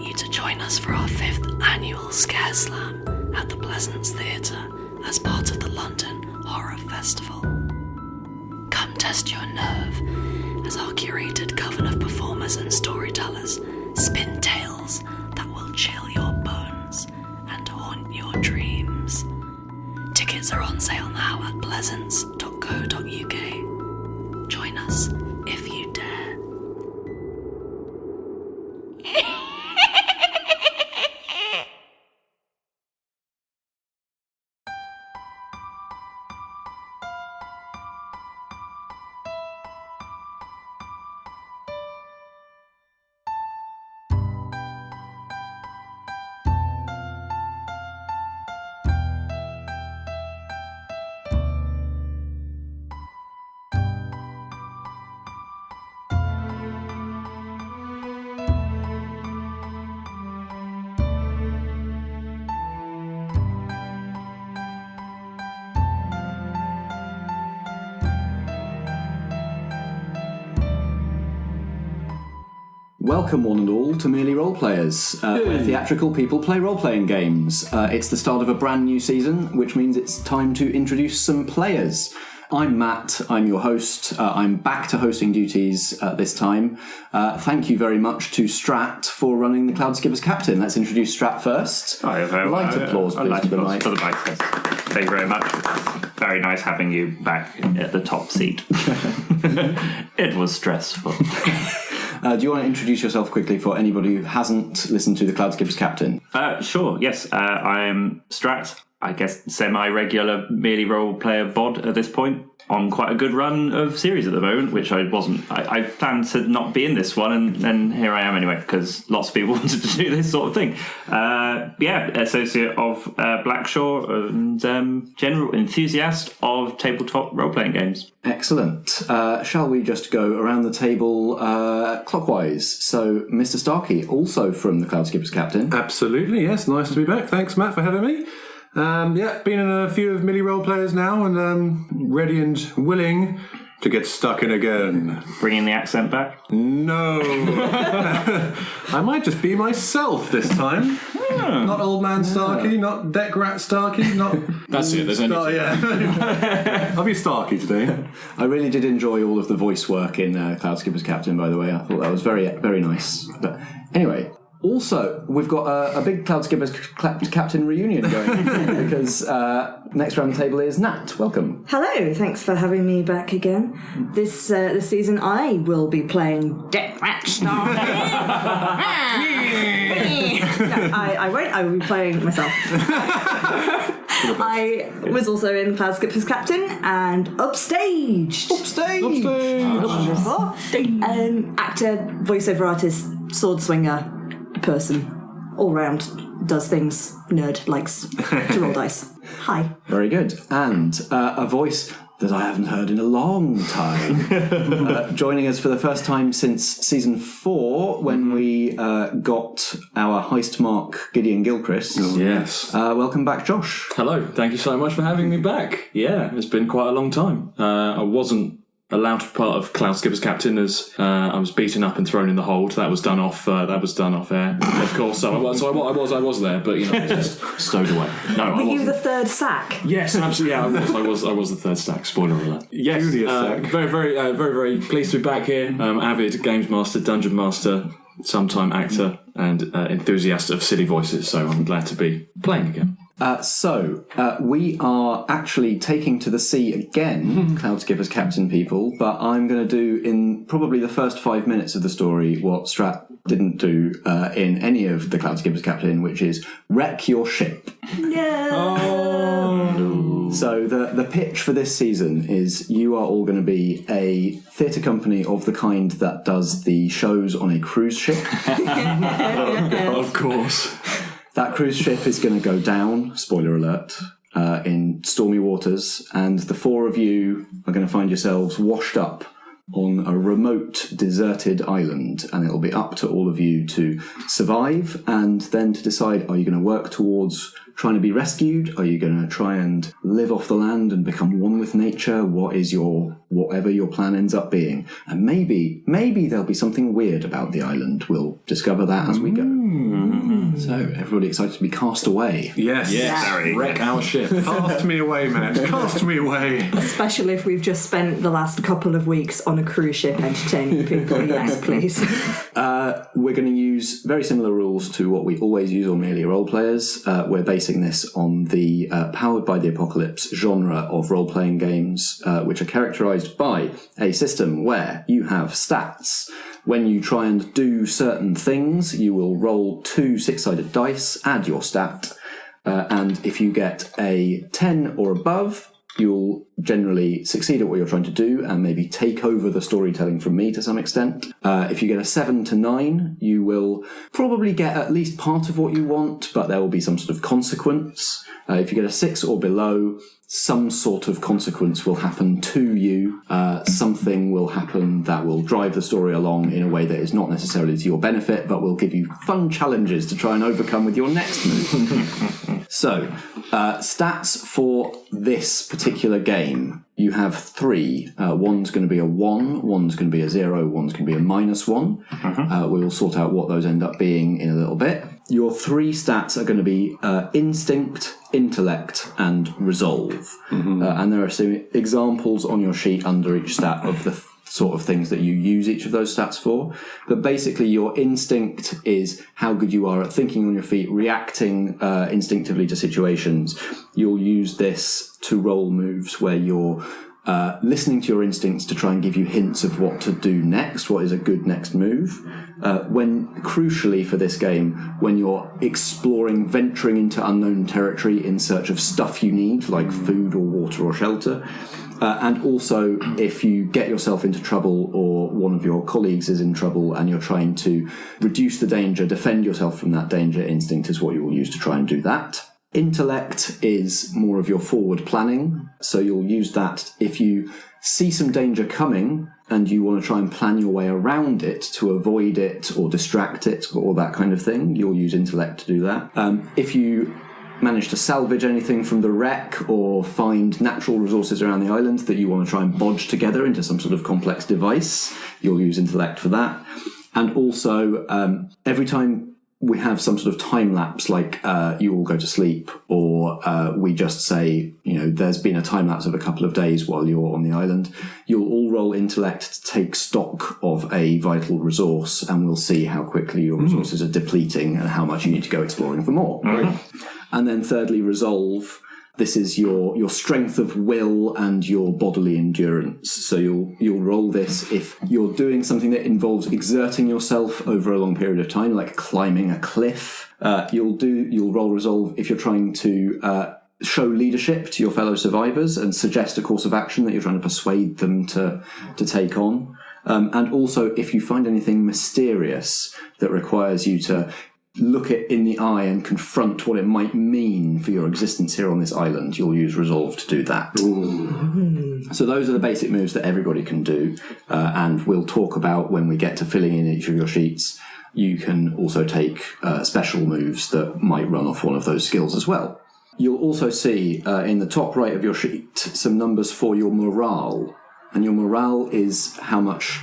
invite you to join us for our 5th annual Scare Slam at the Pleasance Theatre as part of the London Horror Festival. Come test your nerve as our curated coven of performers and storytellers spin tales that will chill your bones and haunt your dreams. Tickets are on sale now at pleasance.co.uk. Join us if you dare. Welcome one and all to Merely Roleplayers, where theatrical people play role-playing games. It's the start of a brand new season, which means it's time to introduce some players. I'm Matt, I'm your host. I'm back to hosting duties this time. Thank you very much to Strat for running the Cloudskipper's Captain. Let's introduce Strat first. Light applause, please, light for the applause night. for the Backstage. Thank you very much. Very nice having you back at the top seat. It was stressful. Do you want to introduce yourself quickly for anybody who hasn't listened to the Cloudskipper's Captain? Sure, yes. I am Strat, I guess semi-regular merely role-player bod at this point. On quite a good run of series at the moment, which I wasn't. I planned to not be in this one, and here I am anyway, because lots of people wanted to do this sort of thing. Associate of Blackshaw and general enthusiast of tabletop role-playing games. Excellent. Shall we just go around the table clockwise? So, Mr. Starkey, also from the Cloudskipper's Captain. Absolutely, yes. Nice to be back. Thanks, Matt, for having me. Been in a few of Millie role players now, and ready and willing to get stuck in again. Bringing the accent back? No. I might just be myself this time. Not old man Starkey, not deck rat Starkey, not... That's it, there's only... I'll be Starkey today. I really did enjoy all of the voice work in Cloudskipper's Captain, by the way. I thought that was very, very nice. But anyway... Also, we've got a big Cloudskipper's Captain reunion going because next round the table is Nat. Welcome. Hello, thanks for having me back again. This season I will be playing Deck Rat Starkey. No, I won't. I will be playing myself. I was also in Cloudskipper's Captain and Upstage. Wonderful. Actor, voiceover artist, sword swinger. Person, all round, does things, nerd, likes to roll dice. Hi. Very good. And a voice that I haven't heard in a long time. Joining us for the first time since season 4, when we got our heist mark Gideon Gilchrist. Oh, yes. Welcome back, Josh. Hello, thank you so much for having me back. Yeah, it's been quite a long time. I wasn't allowed to be part of Cloudskipper's Captain as I was beaten up and thrown in the hold. That was done off air, of course. So I was there, but you know, just stowed away. No, Were you the third sack? Yes, absolutely. Yeah, I was the third stack. Spoiler alert. Yes, Sack. very pleased to be back here. Avid games master, dungeon master, sometime actor, and enthusiast of silly voices. So I'm glad to be playing again. We are actually taking to the sea again, Cloudskipper's Captain people, but I'm going to do in probably the first 5 minutes of the story what Strat didn't do in any of the Cloudskipper's Captain, which is wreck your ship. No. So the pitch for this season is you are all going to be a theatre company of the kind that does the shows on a cruise ship. Of course. That cruise ship is going to go down, spoiler alert, in stormy waters, and the 4 of you are going to find yourselves washed up on a remote, deserted island, and it'll be up to all of you to survive and then to decide, are you going to work towards trying to be rescued? Are you going to try and live off the land and become one with nature? What is whatever your plan ends up being? And maybe there'll be something weird about the island. We'll discover that as we go. So, everybody excited to be cast away? Yes. Yes. Wreck our ship. Cast me away, Matt. Cast me away. Especially if we've just spent the last couple of weeks on a cruise ship entertaining people. Yes, please. We're going to use very similar rules to what we always use on Merely Role Players. We're basing this on the Powered by the Apocalypse genre of role-playing games, which are characterised by a system where you have stats. When you try and do certain things, you will roll 2 6-sided dice, add your stat, and if you get a 10 or above, you'll generally succeed at what you're trying to do and maybe take over the storytelling from me to some extent. If you get a 7 to 9, you will probably get at least part of what you want, but there will be some sort of consequence. If you get a 6 or below, some sort of consequence will happen to you. Something will happen that will drive the story along in a way that is not necessarily to your benefit, but will give you fun challenges to try and overcome with your next move. So, stats for this particular game. You have 3. One's going to be a 1, one's going to be a 0, one's going to be a -1. We will sort out what those end up being in a little bit. Your 3 stats are going to be instinct, intellect, and resolve. And there are some examples on your sheet under each stat of the sort of things that you use each of those stats for. But basically your instinct is how good you are at thinking on your feet, reacting instinctively to situations. You'll use this to roll moves where you're listening to your instincts to try and give you hints of what to do next, what is a good next move. Crucially for this game, when you're exploring, venturing into unknown territory in search of stuff you need, like food or water or shelter. And also, if you get yourself into trouble or one of your colleagues is in trouble and you're trying to reduce the danger, defend yourself from that danger, instinct is what you will use to try and do that. Intellect is more of your forward planning, so you'll use that if you see some danger coming and you want to try and plan your way around it to avoid it or distract it or that kind of thing, you'll use intellect to do that. If you manage to salvage anything from the wreck or find natural resources around the island that you want to try and bodge together into some sort of complex device, you'll use intellect for that. And also, every time we have some sort of time lapse, like you all go to sleep, or we just say, there's been a time lapse of a couple of days while you're on the island, you'll all roll intellect to take stock of a vital resource, and we'll see how quickly your resources are depleting and how much you need to go exploring for more. And then thirdly, resolve. This is your strength of will and your bodily endurance. So you'll roll this if you're doing something that involves exerting yourself over a long period of time, like climbing a cliff. You'll roll resolve if you're trying to show leadership to your fellow survivors and suggest a course of action that you're trying to persuade them to take on. And also if you find anything mysterious that requires you to look it in the eye and confront what it might mean for your existence here on this island, you'll use resolve to do that. So those are the basic moves that everybody can do, and we'll talk about when we get to filling in each of your sheets. You can also take special moves that might run off one of those skills as well. You'll also see in the top right of your sheet some numbers for your morale, and your morale is how much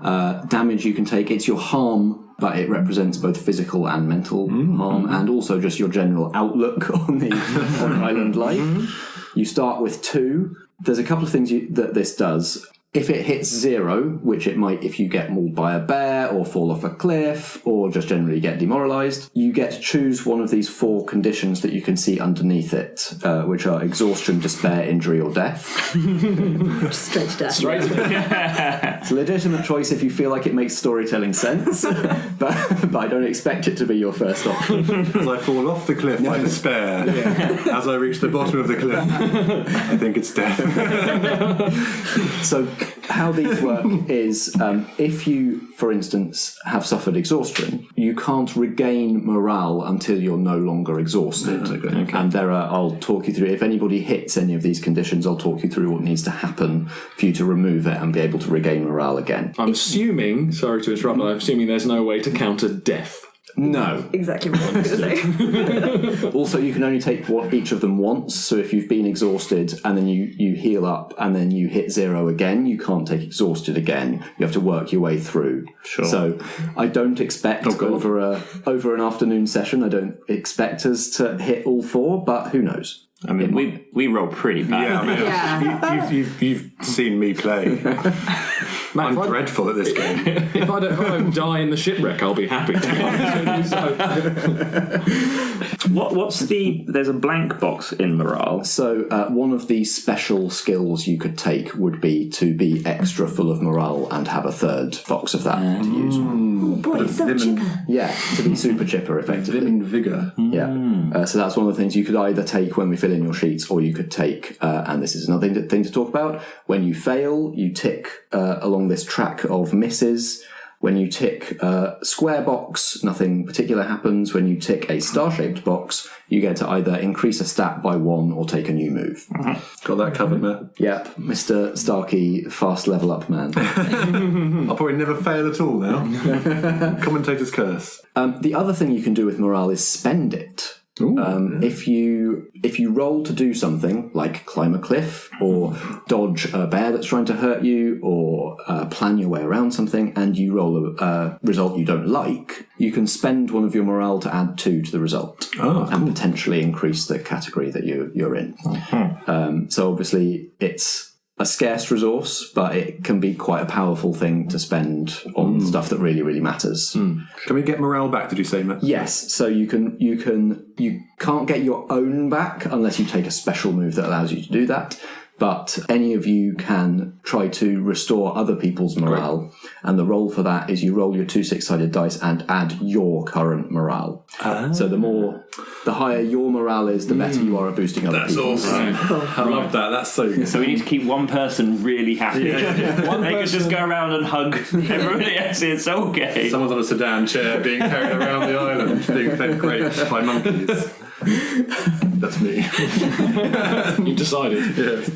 damage you can take. It's your harm, but it represents both physical and mental harm, and also just your general outlook on island life. You start with 2. There's a couple of things that this does. If it hits 0, which it might if you get mauled by a bear or fall off a cliff or just generally get demoralised, you get to choose one of these 4 conditions that you can see underneath it, which are exhaustion, despair, injury or death. Straight to death. Straight to It's a legitimate choice if you feel like it makes storytelling sense, but I don't expect it to be your first option. As I fall off the cliff by despair, as I reach the bottom of the cliff, I think it's death. So how these work is if you, for instance, have suffered exhaustion, you can't regain morale until you're no longer exhausted. Okay. And I'll talk you through, if anybody hits any of these conditions, I'll talk you through what needs to happen for you to remove it and be able to regain morale again. I'm assuming, sorry to interrupt, but I'm assuming there's no way to counter death. No. Exactly what I was going to say. Also, you can only take each of them once. So if you've been exhausted and then you heal up and then you hit 0 again, you can't take exhausted again. You have to work your way through. Sure. So I don't expect over an afternoon session, I don't expect us to hit all 4, but who knows? I mean, we roll pretty bad. Yeah, I mean, you've seen me play. Matt, I'm dreadful at this game. If I don't die in the shipwreck, I'll be happy. To be honest with you, What's there's a blank box in morale. So one of the special skills you could take would be to be extra full of morale and have a third box of that to use. Oh boy, it's so chipper. Yeah, to be super chipper, effectively. Vim and vigour. Yeah. So that's one of the things you could either take when we fill in your sheets, or you could take, and this is another thing to talk about, when you fail, you tick along this track of misses. When you tick a square box, nothing particular happens. When you tick a star-shaped box, you get to either increase a stat by 1 or take a new move. Got that covered, Matt. Yep, Mr. Starkey, fast level up man. I'll probably never fail at all now. Commentator's curse. The other thing you can do with morale is spend it. If you roll to do something like climb a cliff or dodge a bear that's trying to hurt you or plan your way around something and you roll a result you don't like, you can spend one of your morale to add 2 to the result and potentially increase the category that you're in. So obviously it's a scarce resource, but it can be quite a powerful thing to spend on stuff that really, really matters. Can we get morale back, did you say, Matt? Yes, so you can't get your own back unless you take a special move that allows you to do that. But any of you can try to restore other people's morale, and the roll for that is you roll your 2 6-sided dice and add your current morale. So the higher your morale is, the better you are at boosting other people's. That's awesome. I love that. That's so good. So we need to keep one person really happy. They could just go around and hug everybody else. It's okay. Someone's on a sedan chair being carried around the island, being fed grapes by monkeys. That's me. You've decided. Yes.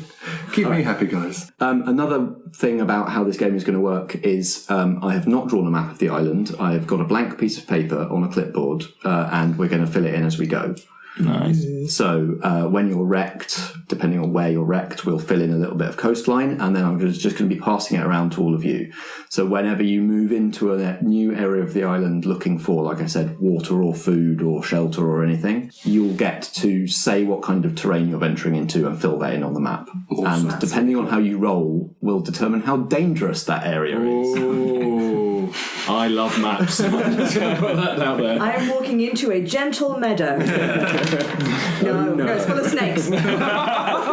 Keep me happy, guys. Another thing about how this game is going to work is I have not drawn a map of the island. I have got a blank piece of paper on a clipboard, and we're going to fill it in as we go. Nice. So when you're wrecked, depending on where you're wrecked, we'll fill in a little bit of coastline, and then I'm just going to be passing it around to all of you. So whenever you move into a new area of the island looking for, like I said, water or food or shelter or anything, you'll get to say what kind of terrain you're venturing into and fill that in on the map. Awesome. And depending on how you roll, will determine how dangerous that area is. Ooh, I love maps. I'm just going to put that out there. I am walking into a gentle meadow. No, it's full of snakes.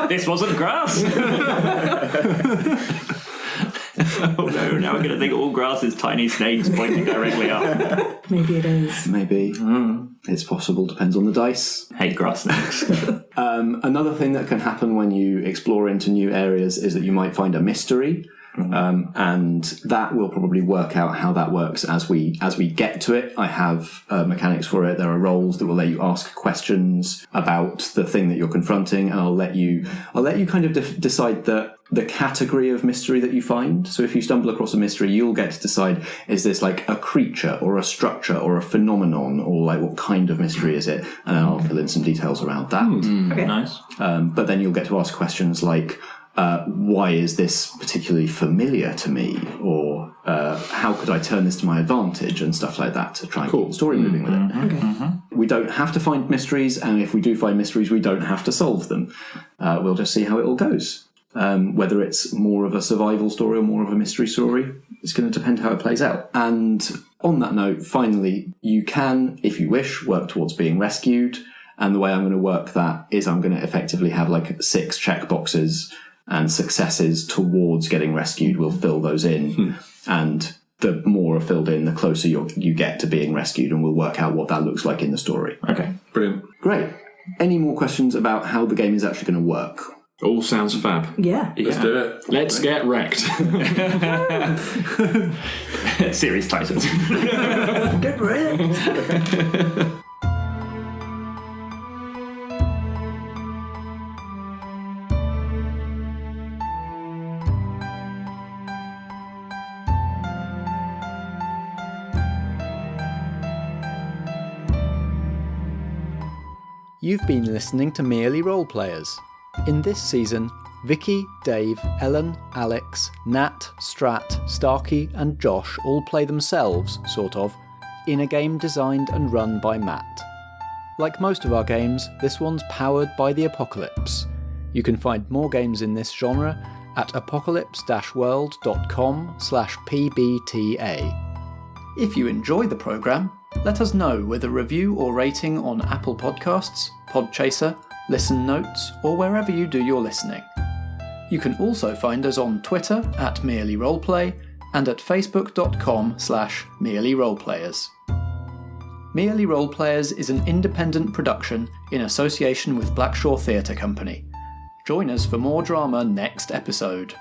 This wasn't grass. Oh no, now I'm going to think all grass is tiny snakes pointing directly up. Maybe it is. Maybe. It's possible, depends on the dice. Hate grass snakes. Another thing that can happen when you explore into new areas is that you might find a mystery. And that will probably work out how that works as we get to it. I have mechanics for it. There are roles that will let you ask questions about the thing that you're confronting, and I'll let you kind of decide the category of mystery that you find. So if you stumble across a mystery, you'll get to decide, is this like a creature or a structure or a phenomenon, or like what kind of mystery is it? And then I'll fill in some details around that. Okay. Nice. But then you'll get to ask questions like, why is this particularly familiar to me? Or how could I turn this to my advantage? And stuff like that to try and keep the story moving with it. We don't have to find mysteries, and if we do find mysteries, we don't have to solve them. We'll just see how it all goes. Whether it's more of a survival story or more of a mystery story, it's going to depend how it plays out. And on that note, finally, you can, if you wish, work towards being rescued. And the way I'm going to work that is I'm going to effectively have like 6 checkboxes, and successes towards getting rescued will fill those in. And the more are filled in, the closer you get to being rescued, and we'll work out what that looks like in the story. Okay. Brilliant. Great. Any more questions about how the game is actually going to work? All sounds fab. Yeah. Let's do it. Let's get wrecked. Series titles. Get wrecked. You've been listening to Merely Roleplayers. In this season, Vikki, Dave, Ellen, Alex, Nat, Strat, Starkey and Josh all play themselves, sort of, in a game designed and run by Matt. Like most of our games, this one's powered by the apocalypse. You can find more games in this genre at apocalypse-world.com/pbta. If you enjoy the programme, let us know with a review or rating on Apple Podcasts, Podchaser, Listen Notes, or wherever you do your listening. You can also find us on Twitter at Merely Roleplay and at facebook.com/Merely Roleplayers. Merely Roleplayers is an independent production in association with Blackshaw Theatre Company. Join us for more drama next episode.